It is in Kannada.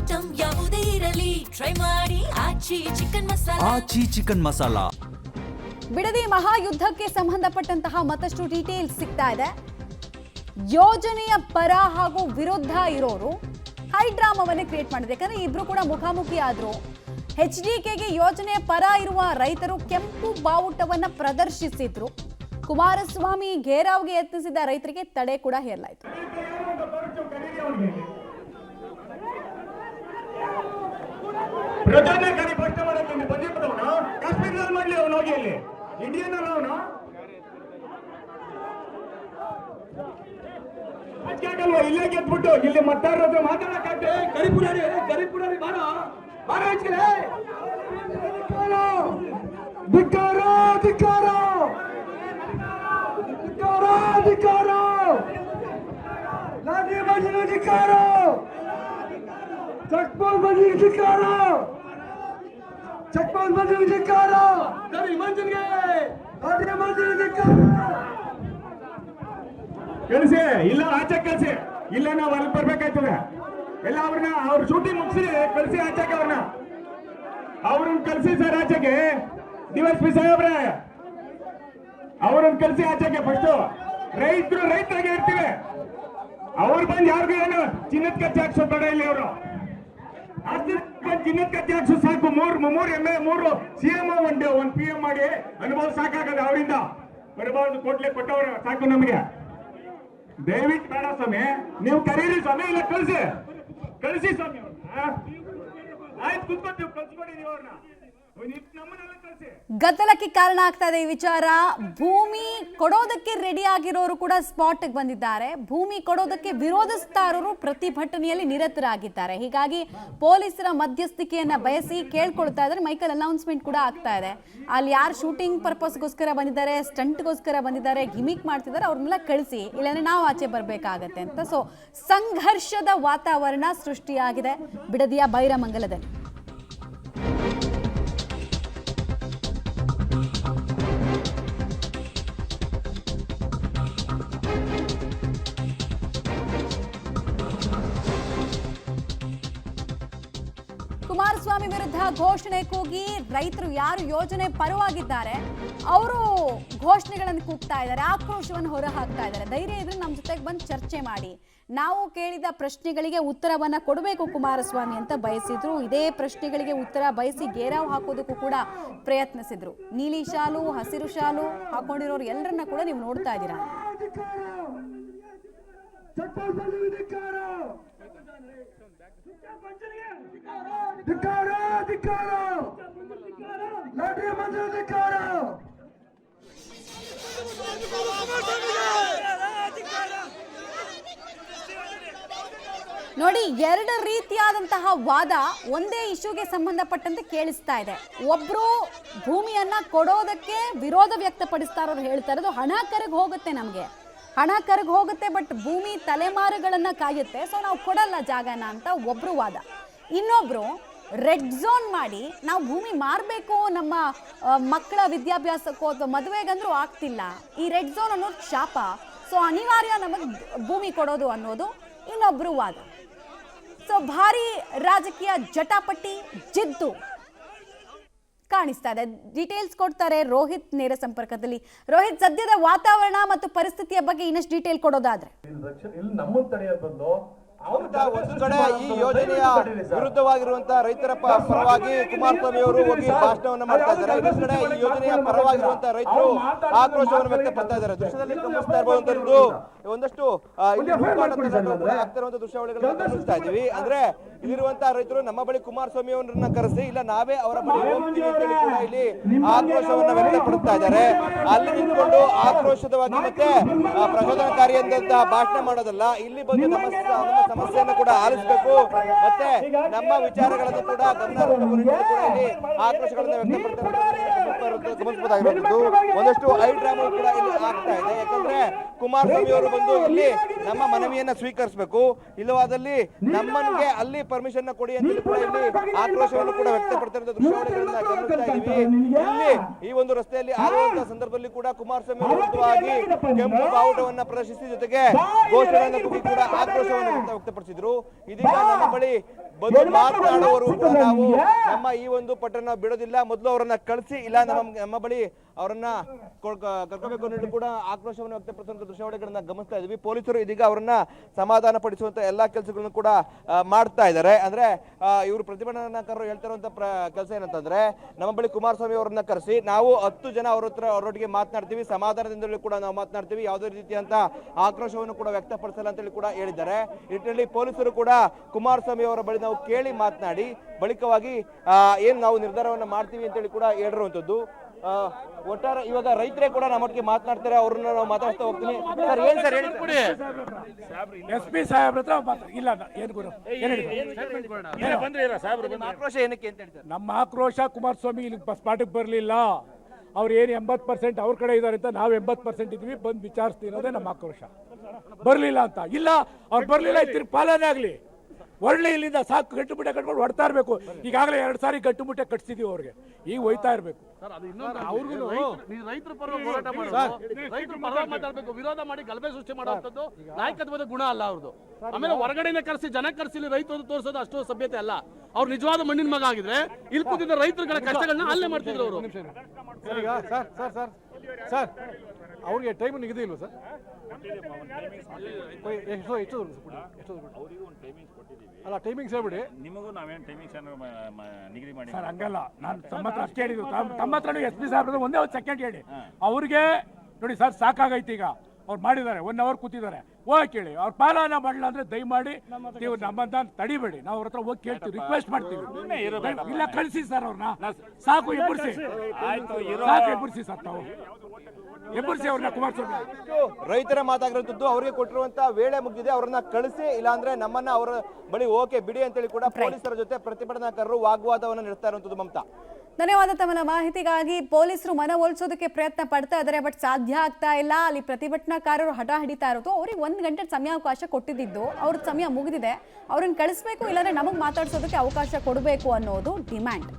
ಐಟಂ ಯಾವುದೇ ಇರಲಿ ಟ್ರೈ ಮಾಡಿ ಆಚಿ ಚಿಕನ್ ಮಸಾಲಾ. ಬಿಡದಿ ಮಹಾಯುದ್ಧಕ್ಕೆ ಸಂಬಂಧಪಟ್ಟಂತಹ ಮತ್ತಷ್ಟು ಡೀಟೇಲ್ಸ್ ಸಿಗ್ತಾ ಇದೆ. ಯೋಜನೆಯ ಪರ ಹಾಗೂ ವಿರುದ್ಧ ಇರೋರು ಹೈ ಡ್ರಾಮಾವನ್ನೇ ಕ್ರಿಯೇಟ್ ಮಾಡಿದೆ. ಯಾಕಂದ್ರೆ ಇಬ್ರು ಕೂಡ ಮುಖಾಮುಖಿ ಆದ್ರು. HDKಗೆ ಯೋಜನೆಯ ಪರ ಇರುವ ರೈತರು ಕೆಂಪು ಬಾವುಟವನ್ನ ಪ್ರದರ್ಶಿಸಿದ್ರು. ಕುಮಾರಸ್ವಾಮಿ ಘೇರಾವ್ಗೆ ಯತ್ನಿಸಿದ ರೈತರಿಗೆ ತಡೆ ಕೂಡ ಹೇರಲಾಯಿತು. ಪ್ರಧಾನಕಾರಿ ಪ್ರಶ್ನೆ ಮಾಡಕ್ಕೆ ಬಂದಿದ್ದವನ ಕಾಶ್ಮೀರದಲ್ಲಿ ಮಾಡ್ಲಿ ಅವನು ಹೋಗಿ ಅಲ್ಲಿ ಇಂಡಿಯನ್ ಅಲ್ಲ ಅವನು ಅದ್ಕಾಗಲ್ವಾ ಇಲ್ಲೇ ಗೆದ್ಬಿಟ್ಟು ಇಲ್ಲಿ ಮತ್ತಾರ ಮಾತಾಡಕ್ಕಾಗ್ತದೆ. ಕರಿಪುರಾರಿ ಬಾರೋ ಹಚ್ಕಲೆ ಧಿಕ್ಕಾರ ಧಿಕ್ಕಾರ ಧಿಕ್ಕಾರ ಧಿಕ್ಕಾರ ಲಾಠಿ ಬಾಜಿನ ಧಿಕ್ಕಾರ ಚಕ್ಪೋಸ್ಟ್ ಬಂದಿ ಧಿಕ್ಕಾರ ಚಕ್ಪೋಸ್ಟ್ ಬಂದಿ ಧಿಕ್ಕಾರ ಕರಿ ಮಂಜನ್ಗೆ ಲಾಠಿ ಮಂಜನ್ ಧಿಕ್ಕಾರ ಕಳಿಸಿ ಇಲ್ಲ ಆಚೆ ಕಳಿಸಿ ಇಲ್ಲ ನಾವು ಅಲ್ಲಿ ಬರ್ಬೇಕಾಯ್ತದೆ. ಎಲ್ಲ ಅವ್ರ ಶೂಟಿಂಗ್ ಮುಗಿಸಿ ಕಳಿಸಿ ಆಚೆಗೆ ಅವ್ರನ್ನ ಕಳಿಸಿ ಸರ್ ಆಚೆಗೆ. DSP ಸಾಹೇಬ್ರೆ ಅವ್ರನ್ನ ಕಳಿಸಿ ಆಚೆಗೆ. ಫಸ್ಟ್ ರೈತರಿಗೆ ಇರ್ತೀವಿ. ಅವ್ರು ಬಂದು ಯಾರಿಗೂ ಏನು ಚಿನ್ನದ ಕಚ್ಚೆ ಹಾಕ್ಸೋ ಬೇಡ ಇಲ್ಲಿ. ಅವರು ಚಿನ್ನದ ಕಚ್ಚೆ ಹಾಕ್ಸೋ ಸಾಕು. ಮೂರು MA 3 CM 1 PM ಮಾಡಿ ಅನುಭವ ಸಾಕಾಗದ. ಅವರಿಂದ ಬರಬಾರ್ದು ಕೊಟ್ಲೆ ಕೊಟ್ಟವ್ರ ಸಾಕು ನಮಗೆ. ದಯವಿಟ್ಟು ಬೇಡ ಸ್ವಾಮಿ, ನೀವು ಕರೀರಿ ಸ್ವಾಮಿ. ಇಲ್ಲ ಕಳಿಸಿ ಸ್ವಾಮಿ. ಆಯ್ತು ಕುತ್ಕೊತೀವಿ, ಕಳ್ಸ್ಕೊಡಿದೀವಿ ಅವ್ರನ್ನ. ನಮ್ಮನ್ನೆಲ್ಲ ಕಳಿಸಿ. ಗದ್ದಲಕ್ಕೆ ಕಾರಣ ಆಗ್ತಾ ಇದೆ ಈ ವಿಚಾರ. ಭೂಮಿ ಕೊಡೋದಕ್ಕೆ ರೆಡಿ ಆಗಿರೋರು ಕೂಡ ಸ್ಪಾಟ್ಗೆ ಬಂದಿದ್ದಾರೆ. ಭೂಮಿ ಕೊಡೋದಕ್ಕೆ ವಿರೋಧಿಸ್ತಾ ಇರೋರು ಪ್ರತಿಭಟನೆಯಲ್ಲಿ ನಿರತರಾಗಿದ್ದಾರೆ. ಹೀಗಾಗಿ ಪೊಲೀಸರ ಮಧ್ಯಸ್ಥಿಕೆಯನ್ನ ಬಯಸಿ ಕೇಳ್ಕೊಳ್ತಾ ಇದ್ದಾರೆ. ಮೈಕಲ್ ಅನೌನ್ಸ್ಮೆಂಟ್ ಕೂಡ ಆಗ್ತಾ ಇದೆ. ಅಲ್ಲಿ ಯಾರು ಶೂಟಿಂಗ್ ಪರ್ಪಸ್ಗೋಸ್ಕರ ಬಂದಿದ್ದಾರೆ, ಸ್ಟಂಟ್ಗೋಸ್ಕರ ಬಂದಿದ್ದಾರೆ, ಗಿಮಿಕ್ ಮಾಡ್ತಿದ್ದಾರೆ, ಅವ್ರನ್ನೆಲ್ಲ ಕಳಿಸಿ, ಇಲ್ಲಾಂದ್ರೆ ನಾವು ಆಚೆ ಬರಬೇಕಾಗತ್ತೆ ಅಂತ. ಸೊ ಸಂಘರ್ಷದ ವಾತಾವರಣ ಸೃಷ್ಟಿಯಾಗಿದೆ ಬಿಡದಿಯ ಬೈರಮಂಗಲದಲ್ಲಿ. ಕುಮಾರಸ್ವಾಮಿ ವಿರುದ್ಧ ಘೋಷಣೆ ಕೂಗಿ ರೈತರು ಯಾರು ಯೋಜನೆ ಪರವಾಗಿದ್ದಾರೆ ಅವರು ಘೋಷಣೆಗಳನ್ನು ಕೂಗ್ತಾ ಇದ್ದಾರೆ, ಆಕ್ರೋಶವನ್ನು ಹೊರ ಹಾಕ್ತಾ ಇದ್ದಾರೆ. ಧೈರ್ಯ ಇದ್ರೆ ನಮ್ಮ ಜೊತೆಗೆ ಬಂದು ಚರ್ಚೆ ಮಾಡಿ, ನಾವು ಕೇಳಿದ ಪ್ರಶ್ನೆಗಳಿಗೆ ಉತ್ತರವನ್ನ ಕೊಡಬೇಕು ಕುಮಾರಸ್ವಾಮಿ ಅಂತ ಬಯಸಿದ್ರು. ಇದೇ ಪ್ರಶ್ನೆಗಳಿಗೆ ಉತ್ತರ ಬಯಸಿ ಘೇರಾವ್ ಹಾಕೋದಕ್ಕೂ ಕೂಡ ಪ್ರಯತ್ನಿಸಿದ್ರು. ನೀಲಿ ಶಾಲು, ಹಸಿರು ಶಾಲು ಹಾಕೊಂಡಿರೋರು ಎಲ್ಲರನ್ನ ಕೂಡ ನೀವು ನೋಡ್ತಾ ಇದ್ದೀರಾ. ನೋಡಿ, ಎರಡು ರೀತಿಯಾದಂತಹ ವಾದ ಒಂದೇ ಇಶ್ಯೂಗೆ ಸಂಬಂಧಪಟ್ಟಂತೆ ಕೇಳಿಸ್ತಾ ಇದೆ. ಒಬ್ರು ಭೂಮಿಯನ್ನ ಕೊಡೋದಕ್ಕೆ ವಿರೋಧ ವ್ಯಕ್ತಪಡಿಸ್ತಾ ಇರೋರು ಹೇಳ್ತಾ ಇರೋದು ಹಣ ಕರಗಿ ಹೋಗುತ್ತೆ, ನಮಗೆ ಹಣ ಕರಗಿ ಹೋಗುತ್ತೆ, ಬಟ್ ಭೂಮಿ ತಲೆಮಾರುಗಳನ್ನ ಕಾಯುತ್ತೆ, ಸೊ ನಾವು ಕೊಡಲ್ಲ ಜಾಗನ ಅಂತ ಒಬ್ರು ವಾದ. ಇನ್ನೊಬ್ರು ರೆಡ್ ಝೋನ್ ಮಾಡಿ ನಾವು ಭೂಮಿ ಮಾರಬೇಕು, ನಮ್ಮ ಮಕ್ಕಳ ವಿದ್ಯಾಭ್ಯಾಸಕ್ಕೋ ಅಥವಾ ಮದುವೆಗಂದ್ರೂ ಆಗ್ತಿಲ್ಲ, ಈ ರೆಡ್ ಝೋನ್ ಅನ್ನೋದು ಶಾಪ, ಸೊ ಅನಿವಾರ್ಯ ನಮಗೆ ಭೂಮಿ ಕೊಡೋದು ಅನ್ನೋದು ಇನ್ನೊಬ್ರು ವಾದ. ಸೊ ಭಾರಿ ರಾಜಕೀಯ ಜಟಾಪಟಿ ಜಿದ್ದು ಕಾಣಿಸ್ತಾ ಇದೆ. ಡೀಟೇಲ್ಸ್ ಕೊಡ್ತಾರೆ ರೋಹಿತ್ ನೇರ ಸಂಪರ್ಕದಲ್ಲಿ. ರೋಹಿತ್, ಸದ್ಯದ ವಾತಾವರಣ ಮತ್ತು ಪರಿಸ್ಥಿತಿಯ ಬಗ್ಗೆ ಇನ್ನಷ್ಟು ಡೀಟೇಲ್ ಕೊಡೋದಾದ್ರೆ. ಒಂದು ಕಡೆ ಈ ಯೋಜನೆಯ ವಿರುದ್ಧವಾಗಿರುವಂತಹ ರೈತರ ಪರವಾಗಿ ಕುಮಾರಸ್ವಾಮಿ ಅವರು ಹೋಗಿ ಭಾಷಣವನ್ನು ಮಾಡ್ತಾ ಇದ್ದಾರೆ. ಇನ್ನೊಂದು ಕಡೆ ಈ ಯೋಜನೆಯ ಪರವಾಗಿರುವಂತಹ ರೈತರು ಆಕ್ರೋಶವನ್ನು ವ್ಯಕ್ತಪಡ್ತಾ ಇದ್ದಾರೆ. ದೃಶ್ಯದಲ್ಲಿ ಗಮನಿಸ್ತಾ ಇರಬಹುದಂತದ್ದು ಒಂದಷ್ಟು ಆಗ್ತಿರುವಂತಹ ದೃಶ್ಯಾವಳಿಗಳನ್ನು ಗಮನಿಸ್ತಾ ಇದ್ದೀವಿ. ಅಂದ್ರೆ ಇಲ್ಲಿರುವಂತಹ ರೈತರು ನಮ್ಮ ಬಳಿ ಕುಮಾರಸ್ವಾಮಿ ಅವರನ್ನ ಕರೆಸಿ, ಇಲ್ಲ ನಾವೇ ಅವರ ಬಳಿ ಹೋಗ್ತೀವಿ ಅಂತೇಳಿ ಕೂಡ ಇಲ್ಲಿ ಆಕ್ರೋಶವನ್ನು ವ್ಯಕ್ತಪಡ್ತಾ ಇದ್ದಾರೆ. ಅಲ್ಲಿ ನಿಂತ್ಕೊಂಡು ಆಕ್ರೋಶದವಾಗಿ ಮತ್ತೆ ಪ್ರಚೋದನಕಾರಿಯಾದಂತಹ ಭಾಷಣ ಮಾಡೋದಲ್ಲ, ಇಲ್ಲಿ ಬಂದು ನಮ್ಮ ಸಮಸ್ಯೆಯನ್ನು ಕೂಡ ಆಲಿಸಬೇಕು, ಮತ್ತೆ ನಮ್ಮ ವಿಚಾರಗಳನ್ನು ಕೂಡ ಆಕ್ರೋಶಗಳನ್ನು ವ್ಯಕ್ತಪಡಿಸಬಹುದಾಗಿರುವಂತದ್ದು. ಒಂದಷ್ಟು ಐ ಡ್ರಾಮಾ ಕೂಡ ಇಲ್ಲಿ ಆಗ್ತಾ ಇದೆ. ಯಾಕಂದ್ರೆ ಕುಮಾರಸ್ವಾಮಿ ಅವರು ಬಂದು ಇಲ್ಲಿ ನಮ್ಮ ಮನವಿಯನ್ನ ಸ್ವೀಕರಿಸಬೇಕು, ಇಲ್ಲವಾದಲ್ಲಿ ನಮ್ಮನಿಗೆ ಅಲ್ಲಿ ಪರ್ಮಿಷನ್ ಕೊಡಿ ಅಂತ ಕೂಡ ಇಲ್ಲಿ ಆಕ್ರೋಶವನ್ನು ಕೂಡ ವ್ಯಕ್ತಪಡ್ತಿರೋ ದೃಶ್ಯಾವಳಿಗಳನ್ನ ಗಮನಿಸ್ತಾ ಇದೀವಿ. ಇಲ್ಲಿ ಈ ಒಂದು ರಸ್ತೆಯಲ್ಲಿ ಆಗುವಂತಹ ಸಂದರ್ಭದಲ್ಲಿ ಕೂಡ ಕುಮಾರಸ್ವಾಮಿ ವಿರುದ್ಧವಾಗಿ ಕೆಂಪು ಬಾವುಟವನ್ನ ಪ್ರದರ್ಶಿಸಿ ಜೊತೆಗೆ ಘೋಷಣೆಯನ್ನು ಕೂಗಿ ಕೂಡ ಆಕ್ರೋಶವನ್ನು ವ್ಯಕ್ತಪಡಿಸಿದ್ರು. ಇದೀಗ ನಮ್ಮ ಬಳಿ ಬಂದು ಮಾತನಾಡುವವರು ಕೂಡ ನಾವು ನಮ್ಮ ಈ ಒಂದು ಪಟ್ಟಣ ಬಿಡೋದಿಲ್ಲ, ಮೊದಲು ಅವರನ್ನ ಕಳಿಸಿ, ಇಲ್ಲ ನಮ್ಮ ಬಳಿ ಅವರನ್ನ ಕರ್ಕೋಬೇಕು ಅನ್ನೋದು ಕೂಡ ಆಕ್ರೋಶವನ್ನು ವ್ಯಕ್ತಪಡಿಸುವಂತ ದೃಶ್ಯಾವಳಿಗಳನ್ನ ಗಮನಿಸ್ತಾ ಇದೀವಿ. ಪೊಲೀಸರು ಇದೀಗ ಅವರನ್ನ ಸಮಾಧಾನ ಪಡಿಸುವಂತ ಎಲ್ಲಾ ಕೆಲಸಗಳನ್ನು ಕೂಡ ಮಾಡ್ತಾ ಇದ್ದಾರೆ. ಅಂದ್ರೆ ಇವರು ಪ್ರತಿಭಟನಾಕಾರರು ಹೇಳ್ತಾ ಇರುವಂತ ಕೆಲಸ ಏನಂತಂದ್ರೆ, ನಮ್ಮ ಬಳಿ ಕುಮಾರಸ್ವಾಮಿ ಅವರನ್ನ ಕರೆಸಿ ನಾವು 10 ಜನ ಅವರೊಟ್ಟಿಗೆ ಮಾತನಾಡ್ತೀವಿ, ಸಮಾಧಾನದಿಂದಲೂ ಕೂಡ ನಾವು ಮಾತನಾಡ್ತೀವಿ, ಯಾವುದೇ ರೀತಿಯಂತ ಆಕ್ರೋಶವನ್ನು ಕೂಡ ವ್ಯಕ್ತಪಡಿಸಲ್ಲ ಅಂತೇಳಿ ಕೂಡ ಹೇಳಿದ್ದಾರೆ. ನಿಟ್ಟಿನಲ್ಲಿ ಪೊಲೀಸರು ಕೂಡ ಕುಮಾರಸ್ವಾಮಿ ಅವರ ಬಳಿ ನಾವು ಕೇಳಿ ಮಾತನಾಡಿ ಬಳಿಕವಾಗಿ ಏನ್ ನಾವು ನಿರ್ಧಾರವನ್ನ ಮಾಡ್ತೀವಿ ಅಂತೇಳಿ ಕೂಡ ಹೇಳಿರುವಂತದ್ದು. ಒಟ್ಟಾರೆ ಇವಾಗ ರೈತರೇ ಕೂಡ ನಮ್ಮೊಟ್ಟಿಗೆ ಮಾತನಾಡ್ತಾರೆ, ಅವ್ರನ್ನ ನಾವು ಮಾತಾಡ್ತಾ ಹೋಗ್ತೀನಿ. ಸರ್ ಏನ್ ಸರ್ ಹೇಳಿ SP ಸಾಹೇಬ್ರ ಹತ್ರ ಇಲ್ಲ ಏನು ಗುರು ಆಕ್ರೋಶ ಏನಕ್ಕೆ ಅಂತ ಹೇಳ್ತಾರೆ? ನಮ್ಮ ಆಕ್ರೋಶ ಕುಮಾರಸ್ವಾಮಿ ಇಲ್ಲಿ ಸ್ಪಾಟಿಗೆ ಬರಲಿಲ್ಲ, ಅವ್ರು ಏನು 80% ಅವ್ರ ಕಡೆ ಇದ್ದಾರೆ ಅಂತ ನಾವು 80% ಇದ್ವಿ, ಬಂದು ವಿಚಾರಿಸ್ತಿರೋದೇ ನಮ್ಮ ಆಕ್ರೋಶ. ಬರಲಿಲ್ಲ ಅಂತ ಇಲ್ಲ, ಅವ್ರು ಬರಲಿಲ್ಲ, ತಿರ್ಗಿ ಪಾಲನೆ ಆಗಲಿ, ಒಳ್ಳೆ ಇಲ್ಲಿಂದ ಸಾಕು ಗಟ್ಟುಮುಟ್ಟೆ ಕಟ್ಕೊಂಡು ಹೊಡ್ತಾ ಇರಬೇಕು. ಈಗಾಗಲೇ 2 ಸಾರಿ ಗಟ್ಟುಮುಟ್ಟೆ ಕಟ್ಸಿದೀವಿ ಅವ್ರಿಗೆ, ಈಗ ಹೋಯ್ತಾ ಇರಬೇಕು. ರೈತರ ಪರ ಹೋರಾಟ ಮಾಡೋದು, ರೈತರ ಪರ ಮಾತಾಡಬೇಕು, ವಿರೋಧ ಮಾಡಿ ಗಲಭೆ ಸೃಷ್ಟಿ ಮಾಡುವಂಥದ್ದು ನಾಯಕತ್ವದ ಗುಣ ಅಲ್ಲ ಅವ್ರದ್ದು. ಆಮೇಲೆ ಹೊರಗಡೆನೆ ಕರೆಸಿ ಜನ ಕರೆಸಿ ರೈತರು ತೋರಿಸೋದು ಅಷ್ಟು ಸಭ್ಯತೆ ಅಲ್ಲ. ಅವ್ರು ನಿಜವಾದ ಮಣ್ಣಿನ ಮಗ ಆಗಿದ್ರೆ ಇಲ್ಲಿ ಕೂತಿದ್ದ ರೈತರುಗಳ ಕಷ್ಟಗಳನ್ನ ಅಲ್ಲೇ ಮಾಡ್ತಿದ್ರು ಅವರು. ಸರ್ ಅವ್ರಿಗೆ ಟೈಮ್ ನಿಗದಿ ಇಲ್ವಾ ಸರ್? ಅಲ್ಲ ಟೈಮಿಂಗ್ಸ್ ಹೇಳ್ಬಿಡಿ. ನಿಮಗೂ ನಾವೇನು ಟೈಮಿಂಗ್ಸ್ ನಿಗದಿ ಮಾಡಿ ಸರ್ ಹಂಗಲ್ಲ, ನಾನು ತಮ್ಮ ಹತ್ರ ಅಷ್ಟೇ ಹೇಳಿದ್ದು. ತಮ್ಮ ಹತ್ರ SP ಸಾಹೇಬ್ರದ್ದು ಒಂದೇ ಒಂದು ಸೆಕೆಂಡ್ ಹೇಳಿ. ಅವ್ರಿಗೆ ನೋಡಿ ಸರ್ ಸಾಕಾಗೈತಿ, ಈಗ ಅವ್ರು ಮಾಡಿದ್ದಾರೆ, 1 ಅವರ್ ಕೂತಿದ್ದಾರೆ, ಹೋಗಿ ಕೇಳಿ. ಅವ್ರ ಪಾಲನ ಮಾಡಲ್ಲ ಅಂದ್ರೆ ದಯಮಾಡಿ ನೀವು ನಮ್ಮಂತ ತಡಿಬೇಡಿ, ನಾವು ಅವ್ರ ಹತ್ರ ಹೋಗಿ ಕೇಳ್ತೀವಿ, ರಿಕ್ವೆಸ್ಟ್ ಮಾಡ್ತೀವಿ. ಇಲ್ಲ ಕಳಿಸಿ ಸರ್ ಅವ್ರನ್ನ, ಸಾಕು ಎಬ್ಬರಿಸಿ, ಸಾಕು ಎಬ್ಬರಿಸಿ ಸರ್, ತಾವು ಎಬ್ಬರಿಸಿ ಅವ್ರನ್ನ ಕುಮಾರಸ್ವಾಮಿ. ರೈತರ ಮಾತಾಗಿರುವಂತದ್ದು ಅವರಿಗೆ ಕೊಟ್ಟಿರುವಂತ ವೇಳೆ ಮುಗಿದಿದೆ, ಅವರನ್ನ ಕಳಿಸಿ, ಇಲ್ಲಾಂದ್ರೆ ನಮ್ಮನ್ನ ಅವರ ಬಳಿ ಓಕೆ ಬಿಡಿ ಅಂತೇಳಿ ಕೂಡ ಪೊಲೀಸರ ಜೊತೆ ಪ್ರತಿಭಟನಾಕಾರರು ವಾಗ್ವಾದವನ್ನು ನಡೆಸ್ತಾ ಇರುವಂತದ್ದು. ಮಮತಾ, ಧನ್ಯವಾದ ತಮ್ಮ ಮಾಹಿತಿಗಾಗಿ. ಪೊಲೀಸರು ಮನವೊಲಿಸೋದಕ್ಕೆ ಪ್ರಯತ್ನ ಪಡ್ತಾ ಇದ್ದಾರೆ, ಬಟ್ ಸಾಧ್ಯ ಆಗ್ತಾ ಇಲ್ಲ. ಅಲ್ಲಿ ಪ್ರತಿಭಟನಾಕಾರರು ಹಠ ಹಿಡಿತಾ ಇರೋದು. ಅವ್ರಿಗೆ 1 ಗಂಟೆ ಸಮಯಾವಕಾಶ ಕೊಟ್ಟಿದ್ದು, ಅವ್ರ ಸಮಯ ಮುಗಿದಿದೆ, ಅವ್ರನ್ನ ಕಳಿಸ್ಬೇಕು, ಇಲ್ಲಾಂದ್ರೆ ನಮಗೆ ಮಾತಾಡ್ಸೋದಕ್ಕೆ ಅವಕಾಶ ಕೊಡಬೇಕು ಅನ್ನೋದು ಡಿಮ್ಯಾಂಡ್.